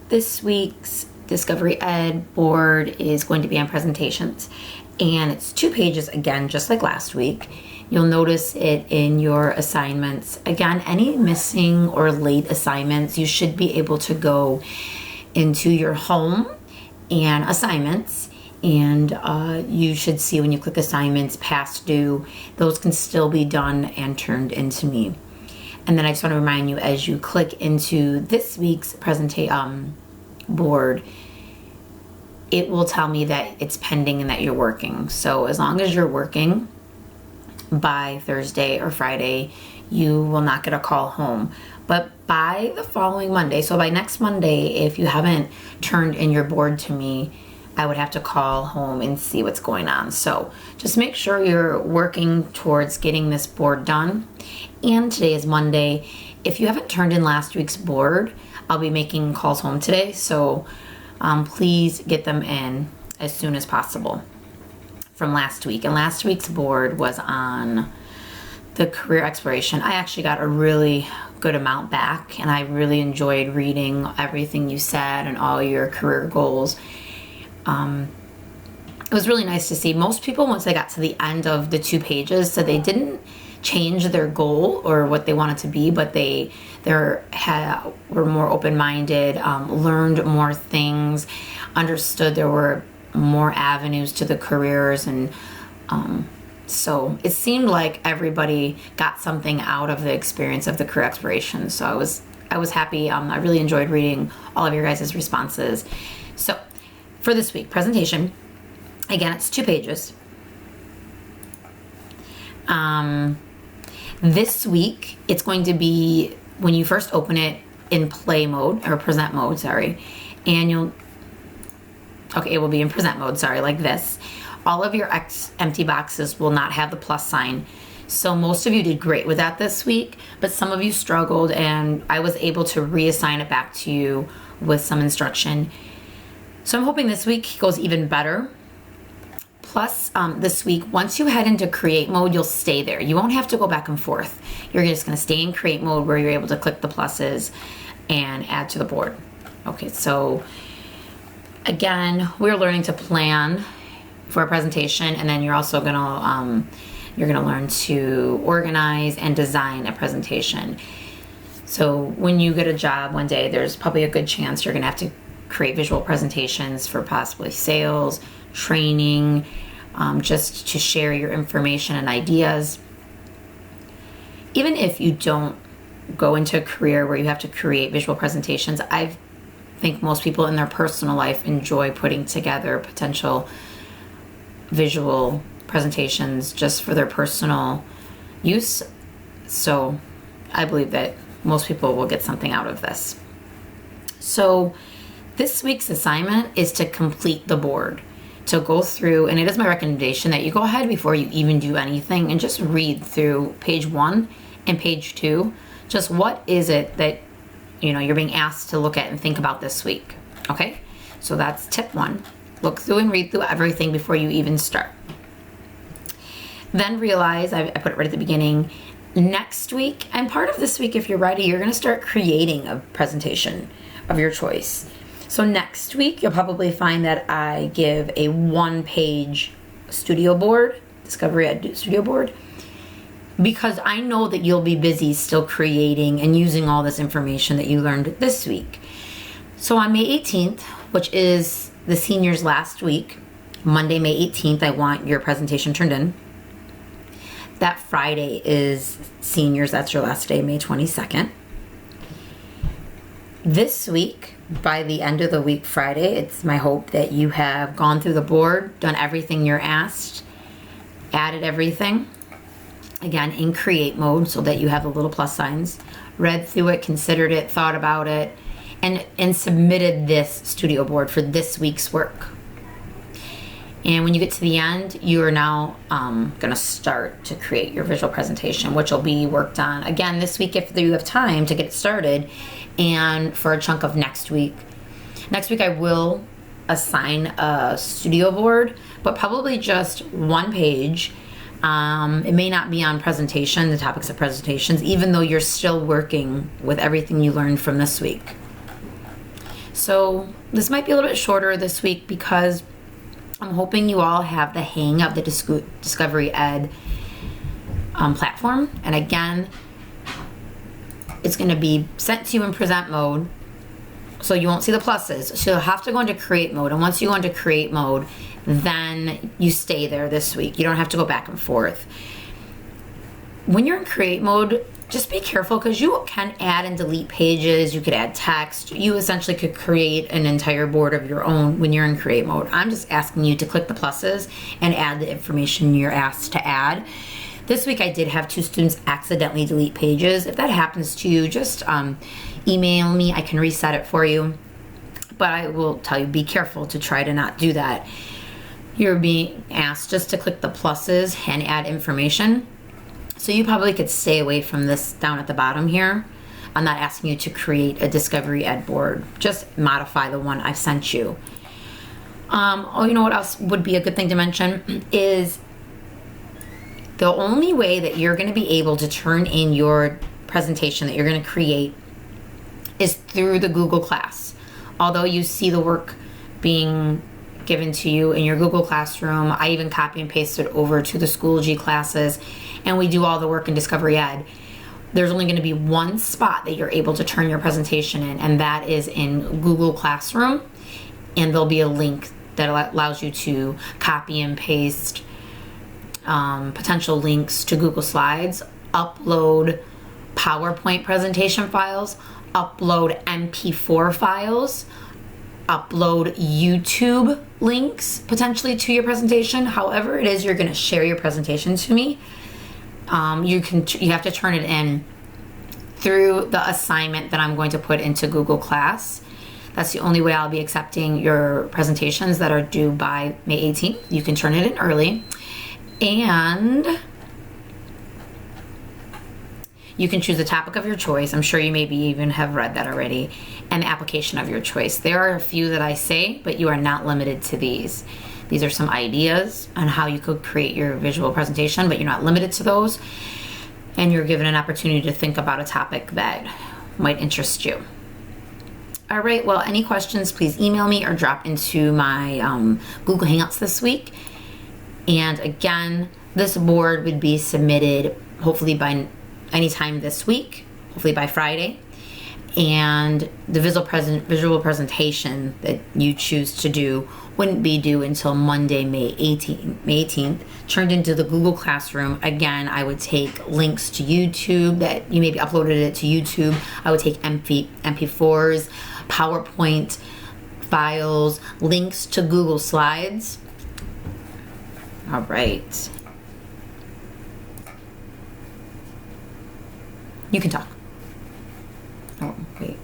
This week's Discovery Ed board is going to be on presentations, and it's 2 pages again, just like last week. You'll notice it in your assignments. Again, any missing or late assignments, you should be able to go into your home and assignments, and you should see when you click assignments past due, those can still be done and turned into me. And then I just want to remind you, as you click into this week's presentation board, it will tell me that it's pending and that you're working. So as long as you're working by Thursday or Friday, you will not get a call home. But by the following Monday, so by next Monday, if you haven't turned in your board to me, I would have to call home and see what's going on. So just make sure you're working towards getting this board done. And today is Monday. If you haven't turned in last week's board, I'll be making calls home today. So please get them in as soon as possible from last week. And last week's board was on the career exploration. I actually got a really good amount back, and I really enjoyed reading everything you said and all your career goals. It was really nice to see. Most people, once they got to the end of the 2 pages, said they didn't change their goal or what they wanted to be, but they were more open-minded, learned more things, understood there were more avenues to the careers, and so it seemed like everybody got something out of the experience of the career exploration. So I was happy. I really enjoyed reading all of your guys' responses. So for this week presentation, again, it's 2 pages. This week, it's going to be, when you first open it, in play mode, or present mode, sorry. And it will be in present mode, sorry, like this. All of your empty boxes will not have the plus sign. So most of you did great with that this week, but some of you struggled, and I was able to reassign it back to you with some instruction. So I'm hoping this week goes even better. Plus, this week, once you head into create mode, you'll stay there. You won't have to go back and forth. You're just going to stay in create mode where you're able to click the pluses and add to the board. Okay, so again, we're learning to plan for a presentation, and then you're also going to learn to organize and design a presentation. So when you get a job one day, there's probably a good chance you're going to have to create visual presentations for possibly sales, training, just to share your information and ideas. Even if you don't go into a career where you have to create visual presentations, I think most people in their personal life enjoy putting together potential visual presentations just for their personal use. So I believe that most people will get something out of this. So this week's assignment is to complete the board, to go through, and it is my recommendation that you go ahead before you even do anything and just read through page 1 and page 2. Just what is it that you're being asked to look at and think about this week. Okay, so that's tip 1. Look through and read through everything before you even start. Then realize, I put it right at the beginning, next week and part of this week, if you're ready, you're going to start creating a presentation of your choice. So next week, you'll probably find that I give a 1-page studio board, Discovery Ed studio board, because I know that you'll be busy still creating and using all this information that you learned this week. So on May 18th, which is the seniors' last week, Monday, May 18th, I want your presentation turned in. That Friday is seniors, that's your last day, May 22nd. This week, by the end of the week Friday, it's my hope that you have gone through the board, done everything you're asked, added everything, again in create mode so that you have the little plus signs, read through it, considered it, thought about it, and submitted this studio board for this week's work. And when you get to the end, you are now going to start to create your visual presentation, which will be worked on again this week if you have time to get it started, and for a chunk of next week. Next week I will assign a studio board, but probably just 1 page. It may not be on presentation, the topics of presentations, even though you're still working with everything you learned from this week. So this might be a little bit shorter this week because I'm hoping you all have the hang of the Discovery Ed platform. And again, it's going to be sent to you in present mode, so you won't see the pluses. So you'll have to go into create mode. And once you go into create mode, then you stay there this week. You don't have to go back and forth. When you're in create mode, just be careful because you can add and delete pages. You could add text. You essentially could create an entire board of your own when you're in create mode. I'm just asking you to click the pluses and add the information you're asked to add. This week I did have 2 students accidentally delete pages. If that happens to you, just email me. I can reset it for you. But I will tell you, be careful to try to not do that. You're being asked just to click the pluses and add information. So you probably could stay away from this down at the bottom here. I'm not asking you to create a Discovery Ed board. Just modify the one I've sent you. Oh, you know what else would be a good thing to mention is the only way that you're going to be able to turn in your presentation that you're going to create is through the Google Class. Although you see the work being given to you in your Google Classroom, I even copy and paste it over to the Schoology classes, and we do all the work in Discovery Ed. There's only going to be one spot that you're able to turn your presentation in, and that is in Google Classroom. And there'll be a link that allows you to copy and paste potential links to Google Slides, upload PowerPoint presentation files, upload MP4 files, upload YouTube links potentially to your presentation. However it is you're going to share your presentation to me, you have to turn it in through the assignment that I'm going to put into Google Class. That's the only way I'll be accepting your presentations that are due by May 18th. You can turn it in early, and you can choose a topic of your choice. I'm sure you maybe even have read that already. And the application of your choice. There are a few that I say, but you are not limited to these. These are some ideas on how you could create your visual presentation, but you're not limited to those. And you're given an opportunity to think about a topic that might interest you. All right, well, any questions, please email me or drop into my Google Hangouts this week. And again, this board would be submitted hopefully by anytime this week, hopefully by Friday. And the visual presentation that you choose to do wouldn't be due until Monday, May 18th, turned into the Google Classroom. Again, I would take links to YouTube that you maybe uploaded it to YouTube. I would take MP4s, PowerPoint files, links to Google Slides. All right. You can talk. Oh, wait.